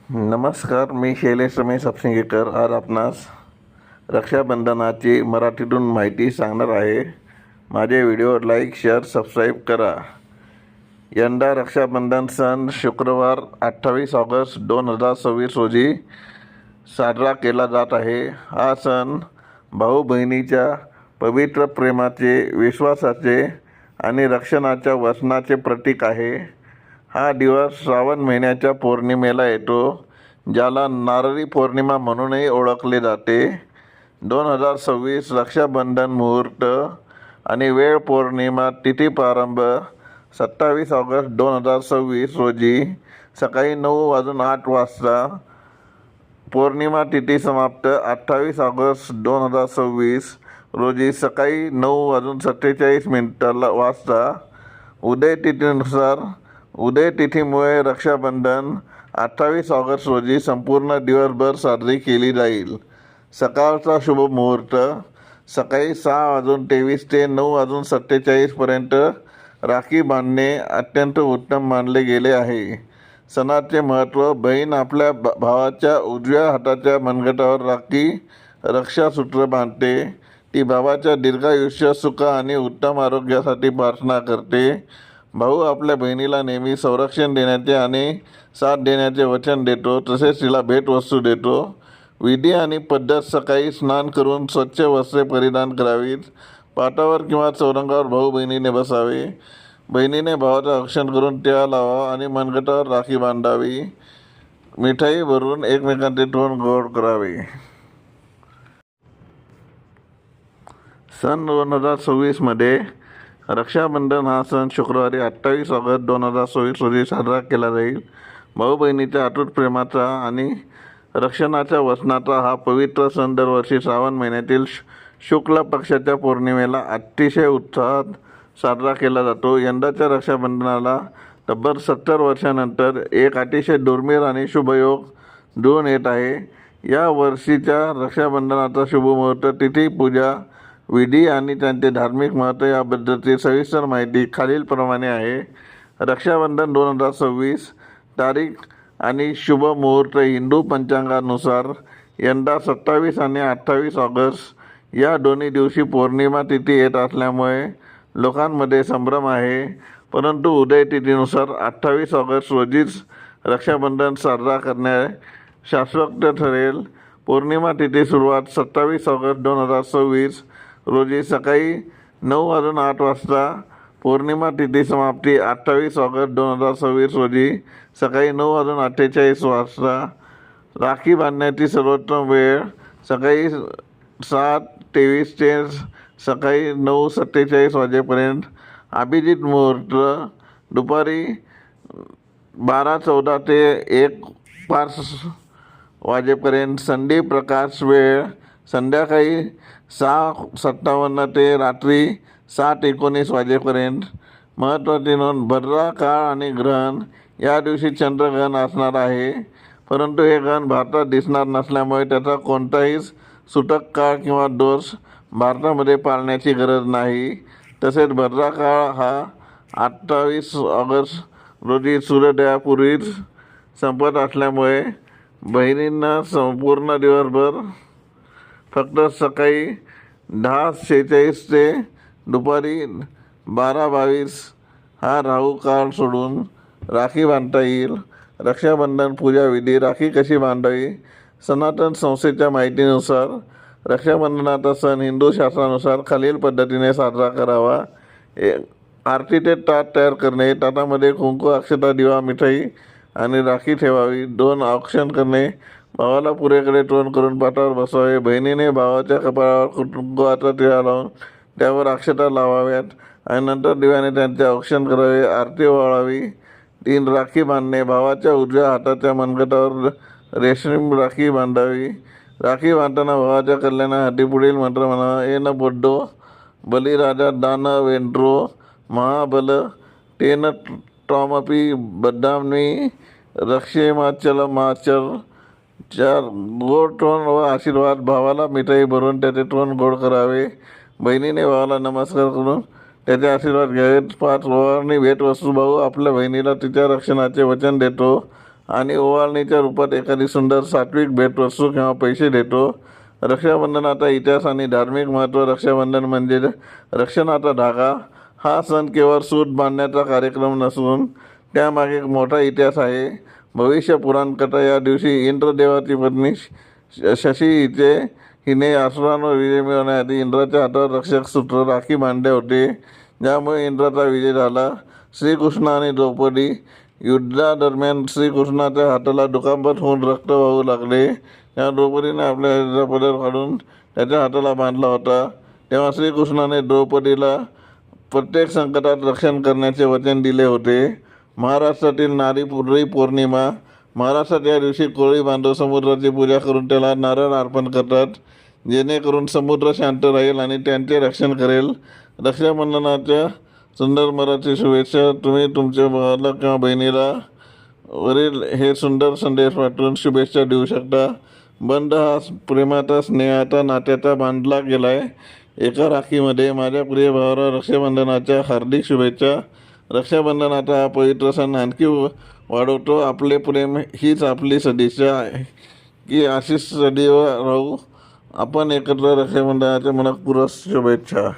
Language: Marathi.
नमस्कार, मी शैलेश रमेश अपसिंगेकर आज आपणास रक्षाबंधनाची मराठीतून माहिती सांगणार आहे. माझे व्हिडिओ लाईक, शेअर, सबस्क्राईब करा. यंदा रक्षाबंधन सण शुक्रवार 28 ऑगस्ट 2026 रोजी साजरा केला जात आहे. हा सण भाऊ बहिणीच्या पवित्र प्रेमाचे, विश्वासाचे आणि रक्षणाच्या वचनाचे प्रतीक आहे. हा दिवस श्रावण महिन्याच्या पौर्णिमेला येतो, ज्याला नारळी पौर्णिमा म्हणूनही ओळखले जाते. 2026 रक्षाबंधन मुहूर्त आणि वेळ पौर्णिमा तिथी प्रारंभ 27 ऑगस्ट 2026 रोजी सकाळी 9:08 वाजता. पौर्णिमा तिथी समाप्त 28 ऑगस्ट 2026 रोजी सकाळी 9:47 वाजता. उदय तिथीनुसार उदय तिथीमुळे रक्षाबंधन 28 ऑगस्ट रोजी संपूर्ण दिवसभर साजरी केली जाईल. सकाळचा शुभ मुहूर्त सकाळी 6:23 ते 9:47 पर्यंत. राखी बांधणे अत्यंत उत्तम मानले गेले आहे. सणाचे महत्त्व: बहीण आपल्या भावाच्या उजव्या हाताच्या मनगटावर राखी रक्षासूत्र बांधते. ती भावाच्या दीर्घायुष्य, सुख आणि उत्तम आरोग्यासाठी प्रार्थना करते. भाऊ आपल्या बहिणीला नेहमी संरक्षण देण्याचे आणि साथ देण्याचे वचन देतो, तसेच तिला भेटवस्तू देतो. विधी आणि पद्धत: सकाळी स्नान करून स्वच्छ वस्त्रे परिधान करावीत. पाटावर किंवा चौरंगावर भाऊ बहिणीने बसावे. बहिणीने भावाचं रक्षण करून टिळा लावा आणि मनगटावर राखी बांधावी. मिठाई भरून एकमेकांचे तोंड गोड करावे. सन 2026 मध्ये रक्षाबंधन हा सण शुक्रवारी 28 ऑगस्ट 2026 रोजी साजरा केला जाईल. भाऊ बहिणीच्या अतूट प्रेमाचा आणि रक्षणाच्या वचनाचा हा पवित्र सण दरवर्षी श्रावण महिन्यातील शुक्ल पक्षाच्या पौर्णिमेला अतिशय उत्साहात साजरा केला जातो. यंदाच्या रक्षाबंधनाला तब्बल 70 वर्षांनंतर एक अतिशय दुर्मिळ आणि शुभयोग जुळून येत आहे. या वर्षीच्या रक्षाबंधनाचा शुभमुहूर्त, तिथी, पूजा विधी आणि त्यांचे धार्मिक महत्त्व याबद्दलची सविस्तर माहिती खालीलप्रमाणे आहे. रक्षाबंधन 2026 तारीख आणि शुभ मुहूर्त: हिंदू पंचांगानुसार यंदा 27 आणि 28 ऑगस्ट या दोन्ही दिवशी पौर्णिमा तिथी येत असल्यामुळे लोकांमध्ये संभ्रम आहे. परंतु उदय तिथीनुसार 28 ऑगस्ट रोजीच रक्षाबंधन साजरा करणे शास्त्रोक्त ठरेल. पौर्णिमा तिथी सुरुवात 27 ऑगस्ट 2026 रोजी सकाळी 9:08 वाजता. पौर्णिमा तिथी समाप्ती 28 ऑगस्ट 2026 रोजी सकाळी 9:48 वाजता. राखी बांधण्याची सर्वोत्तम वेळ सकाळी 7:23 ते सकाळी 9:47 वाजेपर्यंत. अभिजित मुहूर्त दुपारी 12:14 ते 1:05 वाजेपर्यंत. संधी प्रकाश वेळ संध्याकाळी 6:57 ते रात्री 7:19 वाजेपर्यंत. महत्त्वाची नोंद: भद्रा काळ आणि ग्रहण: या दिवशी चंद्रग्रहण असणार आहे, परंतु हे ग्रहण भारतात दिसणार नसल्यामुळे त्याचा कोणताही सुतक काळ किंवा दोष भारतामध्ये पाळण्याची गरज नाही. तसेच भद्रा काळ हा 28 ऑगस्ट रोजी सूर्योदयापूर्वीच संपत असल्यामुळे बहिणींना संपूर्ण दिवसभर फक्त सकाळी 10:46 ते दुपारी 12:22 हा राहू काळ सोडून राखी बांधता येईल. रक्षाबंधन पूजा विधी: राखी कशी बांधावी? सनातन संस्थेच्या माहितीनुसार रक्षाबंधनाचा सण हिंदू शास्त्रानुसार खालील पद्धतीने साजरा करावा. आरतीचे ताट तयार करणे. ताटामध्ये कुंकू, अक्षता, दिवा, मिठाई आणि राखी ठेवावी. 2 औक्षण करणे. भावाला पुरेकडे तोंड करून पाटावर बसवावे. बहिणीने भावाच्या कपाळावर कुंकवाचा टिळा लावून त्यावर अक्षता लावाव्यात आणि नंतर दिव्याने त्यांचे औक्षण करावे. आरती ओवाळावी. 3 राखी बांधणे. भावाच्या उजव्या हाताच्या मनगटावर रेशीम राखी बांधावी. राखी बांधताना भावाच्या कल्याणासाठी पुढील मंत्र म्हणावा: एन बोड्डो बलिराजा दान वेंट्रो महाबल तेन त्वामपि बद्धामि रक्षेमाचल माचल. 4 गोड तोंड व आशीर्वाद. भावाला मिठाई भरून त्याचे तोंड गोड करावे. बहिणीने भावाला नमस्कार करून त्याचे आशीर्वाद घ्यावेत. 5 ओवाळणी भेटवस्तू: भाऊ आपल्या बहिणीला तिच्या रक्षणाचे वचन देतो आणि ओवाळणीच्या रूपात एखादी सुंदर सात्विक भेटवस्तू किंवा पैसे देतो. रक्षाबंधनाचा इतिहास आणि धार्मिक महत्त्व. रक्षाबंधन म्हणजे रक्षणाचा धागा. हा सण केवळ सूत बांधण्याचा कार्यक्रम नसून त्यामागे एक मोठा इतिहास आहे. भविष्य पुराणकथा. या दिवशी इंद्रदेवाची पत्नी शशी हिने असुरांवर विजय मिळवण्यासाठी इंद्राच्या हातावर रक्षक सूत्र राखी बांधले होते, ज्यामुळे इंद्राचा विजय झाला. श्रीकृष्ण आणि द्रौपदी. युद्धादरम्यान श्रीकृष्णाच्या हाताला दुखापत होऊन रक्त वाहू लागले. तेव्हा द्रौपदीने आपल्या हाताचा पदर काढून त्याच्या हाताला बांधला होता. तेव्हा श्रीकृष्णाने द्रौपदीला प्रत्येक संकटात रक्षण करण्याचे वचन दिले होते. महाराष्ट्रातील नारी पौर्णिमा. महाराष्ट्रात या दिवशी कोळी बांधव समुद्राची पूजा करून त्याला नारळ अर्पण करतात, जेणेकरून समुद्र शांत राहील आणि त्यांचे रक्षण करेल. रक्षाबंधनाच्या सुंदर मराठी शुभेच्छा. तुम्ही तुमच्या भावाला किंवा बहिणीला वरील हे सुंदर संदेश पाठवून शुभेच्छा देऊ शकता. बंध हा प्रेमाचा, स्नेहाचा, नात्याचा बांधला गेला आहे एका राखीमध्ये. माझ्या प्रिय भावाला रक्षाबंधनाच्या हार्दिक शुभेच्छा. रक्षाबंधनाचा हा पवित्र सण आणखी वाढवतो आपले प्रेम. हीच आपली सदिच्छा आहे की अशीच सदैव राहू आपण एकत्र. रक्षाबंधनाच्या मनपूर्वक शुभेच्छा.